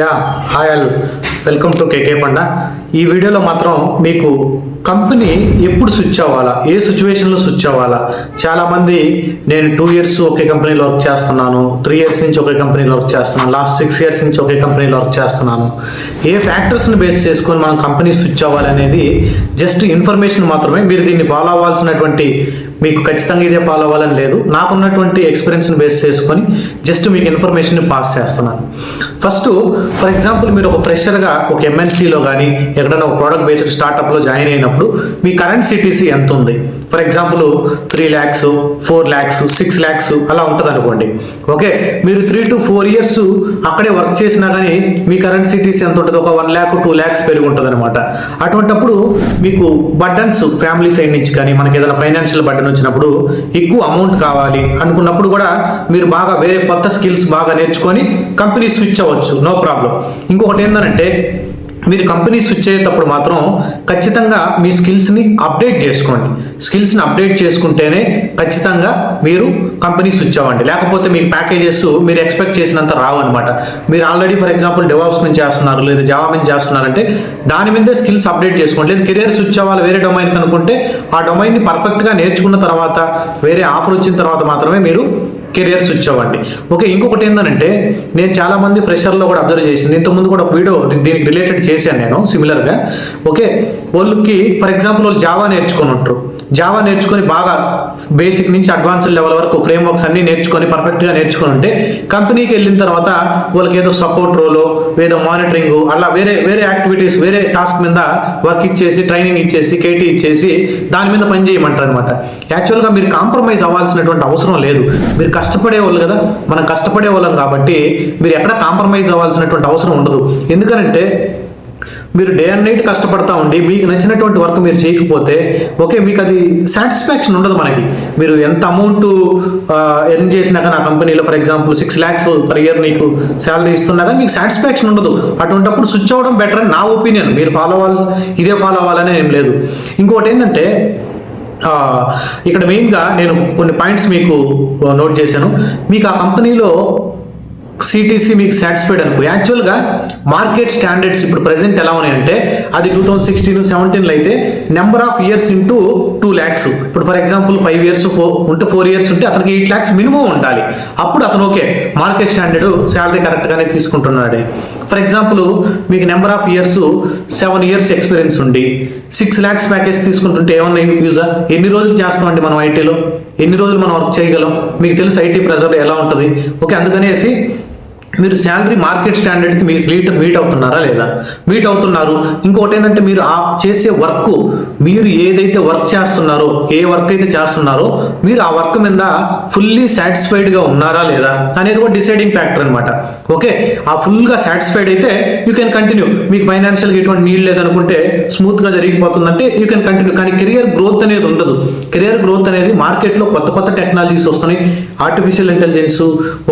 Hi all, welcome to KK Panda. ఈ వీడియోలో మాత్రం మీకు కంపెనీ ఎప్పుడు స్విచ్ అవ్వాలా, ఏ సిచ్యువేషన్లో స్విచ్ అవ్వాలా. చాలామంది నేను 2 years ఒకే కంపెనీలో వర్క్ చేస్తున్నాను, 3 years నుంచి ఒకే కంపెనీలో వర్క్ చేస్తున్నాను, లాస్ట్ 6 years నుంచి ఒకే కంపెనీలో వర్క్ చేస్తున్నాను. ఏ ఫ్యాక్టర్స్ని బేస్ చేసుకొని మనం కంపెనీ స్విచ్ అవ్వాలనేది జస్ట్ ఇన్ఫర్మేషన్ మాత్రమే. మీరు దీన్ని ఫాలో అవ్వాల్సినటువంటి, మీకు ఖచ్చితంగా ఇదే ఫాలో అవ్వాలని లేదు. నాకున్నటువంటి ఎక్స్పీరియన్స్ని బేస్ చేసుకొని జస్ట్ మీకు ఇన్ఫర్మేషన్ని పాస్ చేస్తున్నాను. ఫస్ట్ ఫర్ ఎగ్జాంపుల్, మీరు ఒక ఫ్రెషర్గా ఒక ఎంఎన్సీలో కానీ ఎక్కడైనా ఒక ప్రోడక్ట్ బేస్డ్ స్టార్టప్లో జాయిన్ అయినప్పుడు మీ కరెంట్ సిటీసీ ఎంత ఉంది? For example 3 lakhs, 4 lakhs, 6 lakhs అలా ఉంటుంది అనుకోండి. ఓకే, మీరు 3 to 4 years అక్కడే వర్క్ చేసినా కానీ మీ కరెంట్ సిటీసీ ఎంత ఉంటుంది? ఒక 1 lakh, 2 lakhs పెరిగి ఉంటుంది అనమాట. అటువంటిప్పుడు మీకు బర్డన్స్ ఫ్యామిలీ సైడ్ నుంచి కానీ మనకి ఏదైనా ఫైనాన్షియల్ బర్డన్ వచ్చినప్పుడు ఎక్కువ అమౌంట్ కావాలి అనుకున్నప్పుడు కూడా మీరు బాగా వేరే కొత్త స్కిల్స్ బాగా నేర్చుకొని కంపెనీ స్విచ్ అవ్వచ్చు, నో ప్రాబ్లం. ఇంకొకటి ఏంటంటే, మీరు కంపెనీ స్విచ్ అయ్యేటప్పుడు మాత్రం ఖచ్చితంగా మీ స్కిల్స్ని అప్డేట్ చేసుకోండి. స్కిల్స్ని అప్డేట్ చేసుకుంటేనే ఖచ్చితంగా మీరు కంపెనీ స్విచ్ అవ్వండి. లేకపోతే మీకు ప్యాకేజెస్ మీరు ఎక్స్పెక్ట్ చేసినంత రావు అనమాట. మీరు ఆల్రెడీ ఫర్ ఎగ్జాంపుల్ డెవాప్స్ మీద చేస్తున్నారు, లేదా జావా మీద చేస్తున్నారంటే దాని మీదే స్కిల్స్ అప్డేట్ చేసుకోండి. లేదు కెరియర్ స్విచ్ అవ్వాలి వేరే డొమైన్కి అనుకుంటే ఆ డొమైన్ని పర్ఫెక్ట్గా నేర్చుకున్న తర్వాత, వేరే ఆఫర్ వచ్చిన తర్వాత మాత్రమే మీరు కెరియర్ స్విచ్ అవ్వండి. ఓకే, ఇంకొకటి ఏంటంటే, నేను చాలామంది ఫ్రెషర్లో కూడా అబ్జర్వ్ చేసింది. ఇంతకుముందు కూడా ఒక వీడియో దీనికి రిలేటెడ్ చేశాను నేను సిమిలర్గా. ఓకే, వాళ్ళకి ఫర్ ఎగ్జాంపుల్ వాళ్ళు జావా నేర్చుకొని ఉంటారు. జావా నేర్చుకొని బాగా బేసిక్ నుంచి అడ్వాన్స్డ్ లెవెల్ వరకు ఫ్రేమ్ వర్క్స్ అన్ని నేర్చుకొని పర్ఫెక్ట్గా నేర్చుకొని ఉంటే కంపెనీకి వెళ్ళిన తర్వాత వాళ్ళకి ఏదో సపోర్ట్ రోలో, ఏదో మానిటరింగ్, అలా వేరే వేరే యాక్టివిటీస్, వేరే టాస్క్ మీద వర్క్ ఇచ్చేసి, ట్రైనింగ్ ఇచ్చేసి, కేటీ ఇచ్చేసి దాని మీద పని చేయమంటారు అనమాట. యాక్చువల్గా మీరు కాంప్రమైజ్ అవ్వాల్సినటువంటి అవసరం లేదు. మీరు కష్టపడే వాళ్ళు కదా, మనం కష్టపడే వాళ్ళం కాబట్టి మీరు ఎక్కడ కాంప్రమైజ్ అవ్వాల్సినటువంటి అవసరం ఉండదు. ఎందుకంటే మీరు డే అండ్ నైట్ కష్టపడతా ఉండి మీకు నచ్చినటువంటి వర్క్ మీరు చేయకపోతే ఓకే, మీకు అది సాటిస్ఫాక్షన్ ఉండదు. మనకి మీరు ఎంత అమౌంట్ ఎర్న్ చేసినా కానీ ఆ కంపెనీలో for example 6 lakhs per year నీకు శాలరీ ఇస్తున్నా కానీ మీకు సాటిస్ఫాక్షన్ ఉండదు. అటువంటిప్పుడు స్విచ్ అవ్వడం బెటర్ అని నా ఒపీనియన్. మీరు ఫాలో అవ్వాలి, ఇదే ఫాలో అవ్వాలని ఏం లేదు. ఇంకోటి ఏంటంటే, ఇక్కడ మెయిన్గా నేను కొన్ని పాయింట్స్ మీకు నోట్ చేశాను. మీకు ఆ కంపెనీలో సిటీసీ మీకు సాటిస్ఫైడ్ అనుకో, యాక్చువల్గా మార్కెట్ స్టాండర్డ్స్ ఇప్పుడు ప్రెసెంట్ ఎలా ఉన్నాయంటే, అది 2016-17 అయితే number of years into 2 lakhs. ఇప్పుడు ఫర్ ఎగ్జాంపుల్ 5 years ఉంటే 4 years ఉంటే అతనికి 8 lakhs మినిమం ఉండాలి. అప్పుడు అతను ఓకే, మార్కెట్ స్టాండర్డ్ శాలరీ కరెక్ట్గానే తీసుకుంటున్నాడు. ఫర్ ఎగ్జాంపుల్ మీకు number of years 7 years experience ఉండి 6 lakhs ప్యాకేజ్ తీసుకుంటుంటే ఏమన్నా యూజా? ఎన్ని రోజులు చేస్తామండి మనం ఐటీలో? ఎన్ని రోజులు మనం వర్క్ చేయగలం? మీకు తెలుసు ఐటీ ప్రెజర్ ఎలా ఉంటుంది. ఓకే, అందుకనేసి మీరు శాలరీ మార్కెట్ స్టాండర్డ్కి మీరు మీట్ అవుతున్నారా లేదా? మీట్ అవుతున్నారు. ఇంకోటి ఏంటంటే, మీరు ఆ చేసే వర్క్, మీరు ఏదైతే వర్క్ చేస్తున్నారో, ఏ వర్క్ అయితే చేస్తున్నారో మీరు ఆ వర్క్ మీద ఫుల్లీ సాటిస్ఫైడ్గా ఉన్నారా లేదా అనేది కూడా డిసైడింగ్ ఫ్యాక్టర్ అనమాట. ఓకే, ఆ ఫుల్గా సాటిస్ఫైడ్ అయితే యూ కెన్ కంటిన్యూ. మీకు ఫైనాన్షియల్గా ఎటువంటి నీడ్ లేదనుకుంటే, స్మూత్గా జరిగిపోతుందంటే యూ కెన్ కంటిన్యూ. కానీ కెరియర్ గ్రోత్ అనేది ఉండదు. కెరియర్ గ్రోత్ అనేది మార్కెట్లో కొత్త కొత్త టెక్నాలజీస్ వస్తున్నాయి. Artificial intelligence,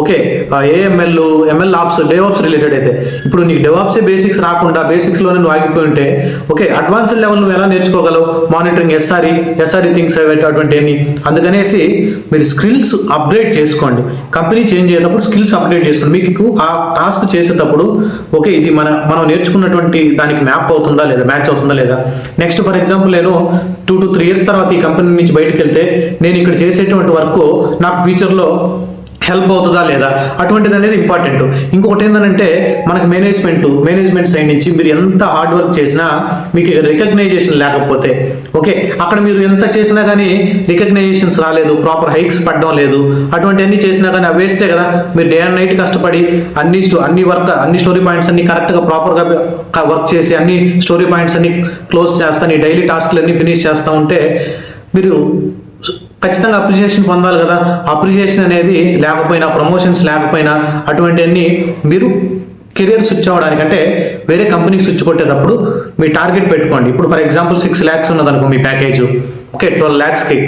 okay, AML, ML ops, DevOps related అయితే ఇప్పుడు నీకు డెవాప్సే బేసిక్స్ రాకుండా బేసిక్స్లోనే నువ్వు ఆగిపోయి ఉంటే ఓకే, అడ్వాన్స్డ్ లెవెల్ నువ్వు ఎలా నేర్చుకోగలవు? మానిటరింగ్, ఎస్ఆర్ఈ థింగ్స్ అటువంటివన్నీ. అందుకనేసి మీరు స్కిల్స్ అప్గ్రేడ్ చేసుకోండి. కంపెనీ చేంజ్ అయ్యేటప్పుడు స్కిల్స్ అప్గ్రేడ్ చేసుకోండి. మీకు ఆ టాస్క్ చేసేటప్పుడు ఓకే, ఇది మనం నేర్చుకున్నటువంటి దానికి మ్యాచ్ అవుతుందా లేదా. నెక్స్ట్ ఫర్ ఎగ్జాంపుల్, నేను 2 to 3 years తర్వాత ఈ కంపెనీ నుంచి బయటకు వెళ్తే నేను ఇక్కడ చేసేటువంటి వర్క్ నాకు ఫ్యూచర్లో హెల్ప్ అవుతుందా లేదా, అటువంటిది అనేది ఇంపార్టెంట్. ఇంకొకటి ఏంటంటే, మనకి మేనేజ్మెంట్ సైడ్ నుంచి మీరు ఎంత హార్డ్ వర్క్ చేసినా మీకు రికగ్నైజేషన్ లేకపోతే ఓకే, అక్కడ మీరు ఎంత చేసినా కానీ రికగ్నైజేషన్స్ రాలేదు, ప్రాపర్ హైక్స్ పడడం లేదు, అటువంటివన్నీ చేసినా కానీ అవి వేస్టే కదా. మీరు డే అండ్ నైట్ కష్టపడి అన్ని స్టోరీ పాయింట్స్ అన్ని కరెక్ట్గా ప్రాపర్గా వర్క్ చేసి అన్ని స్టోరీ పాయింట్స్ అన్ని క్లోజ్ చేస్తాను, ఈ డైలీ టాస్క్లు అన్ని ఫినిష్ చేస్తూ ఉంటే మీరు ఖచ్చితంగా అప్రిషియేషన్ పొందాలి కదా. అప్రిషియేషన్ అనేది లేకపోయినా, ప్రమోషన్స్ లేకపోయినా, అటువంటివన్నీ మీరు కెరియర్ స్విచ్ అవ్వడానికంటే వేరే కంపెనీకి స్విచ్ కొట్టేటప్పుడు మీ టార్గెట్ పెట్టుకోండి. ఇప్పుడు ఫర్ ఎగ్జాంపుల్ 6 lakhs ఉన్నదనుకో మీ ప్యాకేజ్, ఓకే, 12 lakhsకి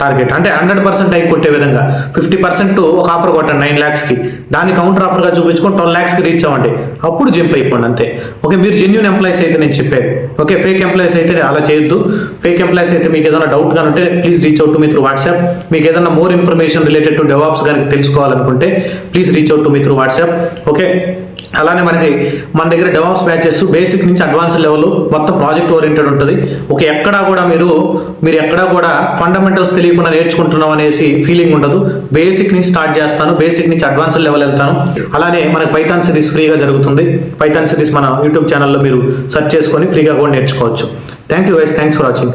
టార్గెట్ అంటే 100% హైక్ కొట్టే విధంగా 50% ఒక ఆఫర్ కొట్టండి 9 lakhsకి. దాన్ని కౌంటర్ ఆఫర్గా చూపించుకొని 12 lakhsకి రీచ్ అవ్వండి. అప్పుడు జంప్ అయిపోండి అంతే. ఓకే, మీరు జెన్యూన్ ఎంప్లాయీస్ అయితే నేను చెప్పేది. ఓకే, ఫేక్ ఎంప్లాయీస్ అయితే అలా చేయొద్దు. ఫేక్ ఎంప్లాయీస్ అయితే మీకు ఏదైనా డౌట్ కానీ ఉంటే please reach out to me through WhatsApp. మీకు ఏదైనా more information related to DevOps కానీ తెలుసుకోవాలనుకుంటే please reach out to me through WhatsApp. Okay, అలానే మన దగ్గర డెవాప్స్ బ్యాచెస్ బేసిక్ నుంచి అడ్వాన్స్ లెవెల్ మొత్తం ప్రాజెక్ట్ ఓరియంటెడ్ ఉంటుంది. ఎక్కడా కూడా మీరు ఎక్కడా కూడా ఫండమెంటల్స్ తెలియకుండా నేర్చుకుంటున్నాం అనేసి ఫీలింగ్ ఉండదు. బేసిక్ నుంచి స్టార్ట్ చేస్తాను, బేసిక్ నుంచి అడ్వాన్స్ లెవెల్ వెళ్తాను. అలానే మనకి పైథాన్ సిరీస్ ఫ్రీగా జరుగుతుంది. పైథాన్ సిరీస్ మన యూట్యూబ్ ఛానల్లో మీరు సెర్చ్ చేసుకొని ఫ్రీగా కూడా నేర్చుకోవచ్చు. Thank you guys, thanks for watching.